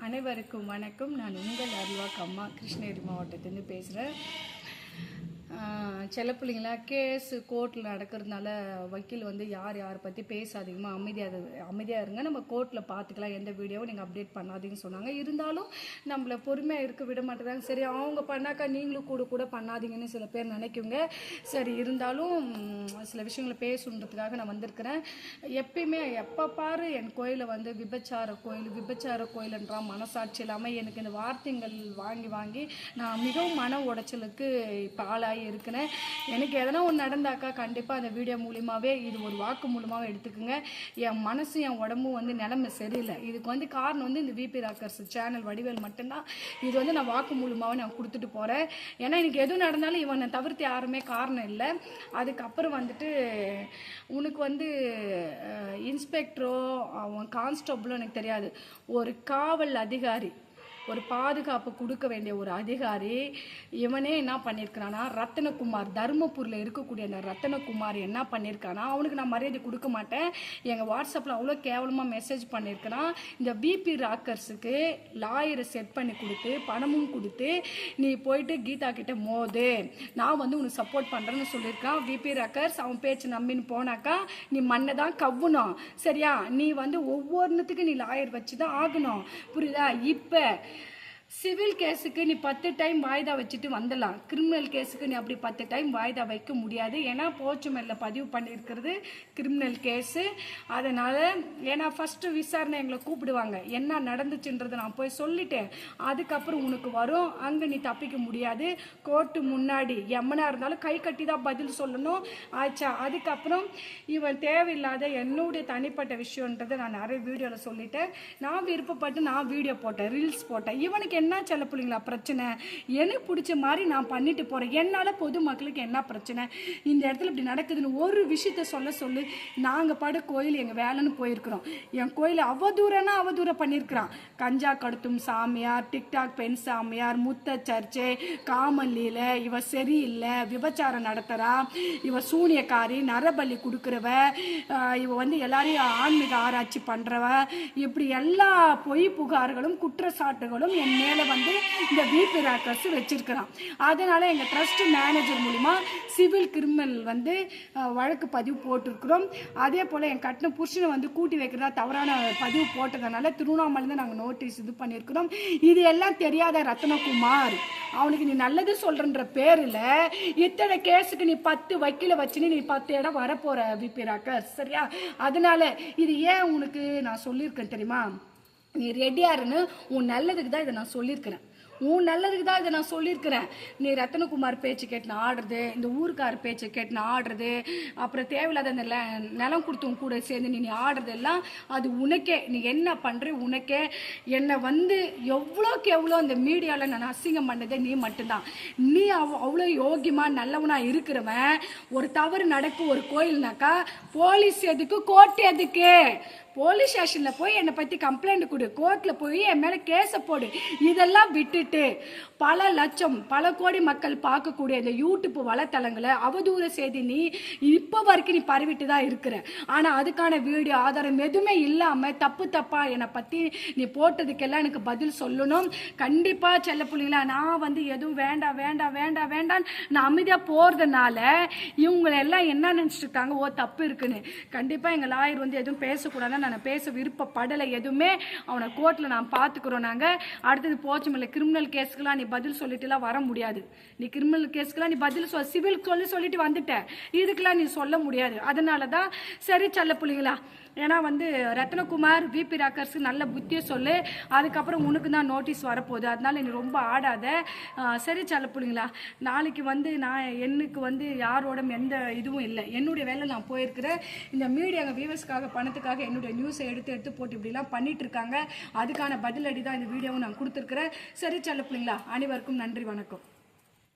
அனைவருக்கும் வணக்கம். நான் உங்கள் அருள்வாக்கு அம்மா கிருஷ்ணகிரி மாவட்டத்திலேருந்து பேசுகிறேன். சில பிள்ளைங்களா கேஸு கோர்ட்டில் நடக்கிறதுனால வக்கீல் வந்து யாரை பற்றி பேசாதீங்கம்மா, அமைதியாக இருங்க, நம்ம கோர்ட்டில் பார்த்துக்கலாம், எந்த வீடியோவும் நீங்கள் அப்டேட் பண்ணாதீங்கன்னு சொன்னாங்க. இருந்தாலும் நம்மளை பொறுமையாக இருக்க விட மாட்டேறாங்க. சரி, அவங்க பண்ணாக்கா நீங்களும் கூட பண்ணாதீங்கன்னு சில பேர் நினைக்குங்க. சரி, இருந்தாலும் சில விஷயங்களை பேசணுன்றதுக்காக நான் வந்திருக்கிறேன். எப்பயுமே எப்போ பாரு என் கோயிலை வந்து விபச்சார கோயில்ன்றான். மனசாட்சி இல்லாமல் எனக்கு இந்த வார்த்தைகள் வாங்கி நான் மிகவும் மன உடைச்சலுக்கு இப்போ ஆளாகி இருக்கிறேன். எனக்கு எதனா ஒன்று நடந்தாக்கா கண்டிப்பாக அந்த வீடியோ மூலியமாகவே, இது ஒரு வாக்கு மூலமாகவே எடுத்துக்குங்க. என் மனசு என் உடம்பும் வந்து நிலைமை சரியில்லை. இதுக்கு வந்து காரணம் வந்து இந்த விபி ராக்கர்ஸ் சேனல் வடிவேல் மட்டும்தான். இது வந்து நான் வாக்கு மூலமாகவே நான் கொடுத்துட்டு போகிறேன். ஏன்னா எனக்கு எதுவும் நடந்தாலும் இவனை தவிர்த்து யாருமே காரணம் இல்லை. அதுக்கப்புறம் வந்துட்டு உனக்கு வந்து இன்ஸ்பெக்டரோ அவன் கான்ஸ்டபிளோ எனக்கு தெரியாது, ஒரு காவல் அதிகாரி, ஒரு பாதுகாப்பு கொடுக்க வேண்டிய ஒரு அதிகாரி இவனே என்ன பண்ணியிருக்கிறானா, ரத்தனகுமார், தருமபுரியில் இருக்கக்கூடிய அந்த ரத்தனகுமார் என்ன பண்ணியிருக்கானா, அவனுக்கு நான் மரியாதை கொடுக்க மாட்டேன். எங்கள் வாட்ஸ்அப்பில் அவ்வளோ கேவலமாக மெசேஜ் பண்ணியிருக்கிறான். இந்த பிபி ராக்கர்ஸுக்கு லாயரை செட் பண்ணி கொடுத்து பணமும் கொடுத்து நீ போயிட்டு கீதா கிட்ட மோது, நான் வந்து உனக்கு சப்போர்ட் பண்ணுறேன்னு சொல்லியிருக்கான். பிபி ராக்கர்ஸ் அவன் பேச்சு நம்பின்னு போனாக்கா நீ மண்ணை தான் கவ்வுணும். சரியா, நீ வந்து ஒவ்வொன்றுத்துக்கு நீ லாயர் வச்சு தான் ஆகணும், புரியுதா? இப்போ சிவில் கேஸுக்கு நீ 10 டைம் வாய்தா வச்சுட்டு வந்துடலாம். கிரிமினல் கேஸுக்கு நீ அப்படி 10 டைம் வாய்தா வைக்க முடியாது. ஏன்னா போச்சுமல்ல பதிவு பண்ணியிருக்கிறது கிரிமினல் கேஸு. அதனால் ஏன்னா ஃபஸ்ட்டு விசாரணை எங்களை கூப்பிடுவாங்க, என்ன நடந்துச்சுன்றதை நான் போய் சொல்லிட்டேன். அதுக்கப்புறம் உனக்கு வரும், அங்கே நீ தப்பிக்க முடியாது. கோர்ட்டு முன்னாடி எம்மனா இருந்தாலும் கை கட்டி தான் பதில் சொல்லணும். ஆச்சா, அதுக்கப்புறம் இவன் தேவையில்லாத என்னுடைய தனிப்பட்ட விஷயன்றதை நான் நிறைய வீடியோவில் சொல்லிட்டேன். நான் விருப்பப்பட்டு நான் வீடியோ போட்டேன், ரீல்ஸ் போட்டேன். இவனுக்கு என்ன சில பிள்ளைங்களா பிரச்சனை, எனக்கு பிடிச்ச மாதிரி நான் பண்ணிட்டு போகிறேன். என்னால் பொதுமக்களுக்கு என்ன பிரச்சனை, இந்த இடத்துல இப்படி நடக்குதுன்னு ஒரு விஷயத்த சொல்லு. நாங்கள் பாடு கோயில் எங்கள் வேலைன்னு போயிருக்கிறோம். என் கோயில் அவதூறம் பண்ணியிருக்கிறான். கஞ்சா கடத்தும் சாமியார், டிக்டாக் பெண் சாமியார், முத்த சர்ச்சை, காமல்லியில் இவ சரியில்லை, விபச்சாரம் நடத்துகிறா, இவ சூனியக்காரி, நரபலி கொடுக்குறவ, இவ வந்து எல்லாரையும் ஆன்மீக ஆராய்ச்சி பண்ணுறவ, இப்படி எல்லா பொய் புகார்களும் குற்றச்சாட்டுகளும் என் மேலே வந்து இந்த விபி ராக்கர்ஸ் வச்சிருக்கிறான். அதனால எங்கள் ட்ரஸ்ட் மேனேஜர் மூலிமா சிவில் கிரிமினல் வந்து வழக்கு பதிவு போட்டிருக்கிறோம். அதே போல் என் கட்டின புருஷனை வந்து கூட்டி வைக்கிறதா தவறான பதிவு போட்டதுனால திருவண்ணாமலையில நாங்கள் நோட்டீஸ் இது பண்ணியிருக்கிறோம். இது எல்லாம் தெரியாத ரத்னகுமார், அவனுக்கு நீ நல்லது சொல்றன்ற பேரில் இத்தனை கேஸுக்கு நீ 10 வக்கீல வச்சுன்னு நீ 10 இடம் வரப்போற விபி ராக்கர்ஸ். சரியா, அதனால இது ஏன் உனக்கு நான் சொல்லியிருக்கேன் தெரியுமா, நீ ரெடியாருன்னு உன் நல்லதுக்கு தான் இதை நான் சொல்லியிருக்கிறேன். நீ ரத்தனகுமார் பேச்சு கேட்டு ஆடுறது, இந்த ஊருக்கார் பேச்சு கேட்டு ஆடுறது, அப்புறம் தேவையில்லாத அந்த நிலம் கொடுத்தவங்க கூட சேர்ந்து நீ ஆடுறது எல்லாம் அது உனக்கே, நீ என்ன பண்ணுற உனக்கே. என்னை வந்து எவ்வளோக்கு எவ்வளோ அந்த மீடியாவில் நான் அசிங்கம் பண்ணதே நீ மட்டும்தான். நீ அவ்வளோ யோகியமாக நல்லவனாக இருக்கிறவன், ஒரு தவறு நடக்கும் ஒரு கோயில்னாக்கா போலீஸ் எதுக்கு, கோர்ட் எதுக்கு? போலீஸ் ஸ்டேஷனில் போய் என்னை பற்றி கம்ப்ளைண்ட் கொடு, கோர்ட்டில் போய் என் மேலே கேஸை போடு. இதெல்லாம் விட்டுட்டு பல லட்சம் பல கோடி மக்கள் பார்க்கக்கூடிய இந்த யூடியூப் வலைத்தளங்களை அவதூறு செய்தி நீ இப்போ வரைக்கும் நீ பரவிட்டு தான் இருக்கிற. ஆனால் அதுக்கான வீடியோ ஆதாரம் எதுவுமே இல்லாமல் தப்பாக என்னை பற்றி நீ போட்டதுக்கெல்லாம் எனக்கு பதில் சொல்லணும். கண்டிப்பாக செல்ல பிள்ளைங்களா, நான் வந்து எதுவும் வேண்டாம் நான் அமைதியாக போகிறதுனால இவங்களெல்லாம் என்ன நினச்சிட்டு இருக்காங்க, ஓ தப்பு இருக்குன்னு. கண்டிப்பாக எங்கள் லாயர் வந்து எதுவும் பேசக்கூடாது, நான் பேச விருப்பப்படலை. எதுவுமே அவனை கோர்ட்டில் நான் பார்த்துக்கிறோம். நாங்கள் அடுத்தது போச்சுமில்ல கிரிமினல் கேஸுக்கெல்லாம் நீ பதில் சொல்லிட்டுலாம் வர முடியாது. நீ கிரிமினல் கேஸுக்கெல்லாம் நீ பதில் சிவில் சொல்லிட்டு வந்துட்ட, இதுக்கெல்லாம் நீ சொல்ல முடியாது. அதனால தான் சரி செல்ல பிள்ளைங்களா, ஏன்னா வந்து ரத்னகுமார் விபி ராக்கர்ஸ் நல்ல புத்தியை சொல்லு, அதுக்கப்புறம் உனக்கு தான் நோட்டீஸ் வரப்போகுது. அதனால நீ ரொம்ப ஆடாத. சரி செல்ல பிள்ளைங்களா, நாளைக்கு வந்து எனக்கு வந்து யாரோட எந்த இதுவும் இல்லை, என்னுடைய வேலை நான் போயிருக்கிறேன். இந்த மீடியா வியூவர்ஸ்க்காக பணத்துக்காக என்னுடைய நியூஸை எடுத்து போட்டு இப்படிலாம் பண்ணிட்டு இருக்காங்க. அதுக்கான பதிலடி தான் இந்த வீடியோவும் நான் கொடுத்துருக்குறேன். சரி செல்ல பிள்ளைங்களா, அனைவருக்கும் நன்றி, வணக்கம்.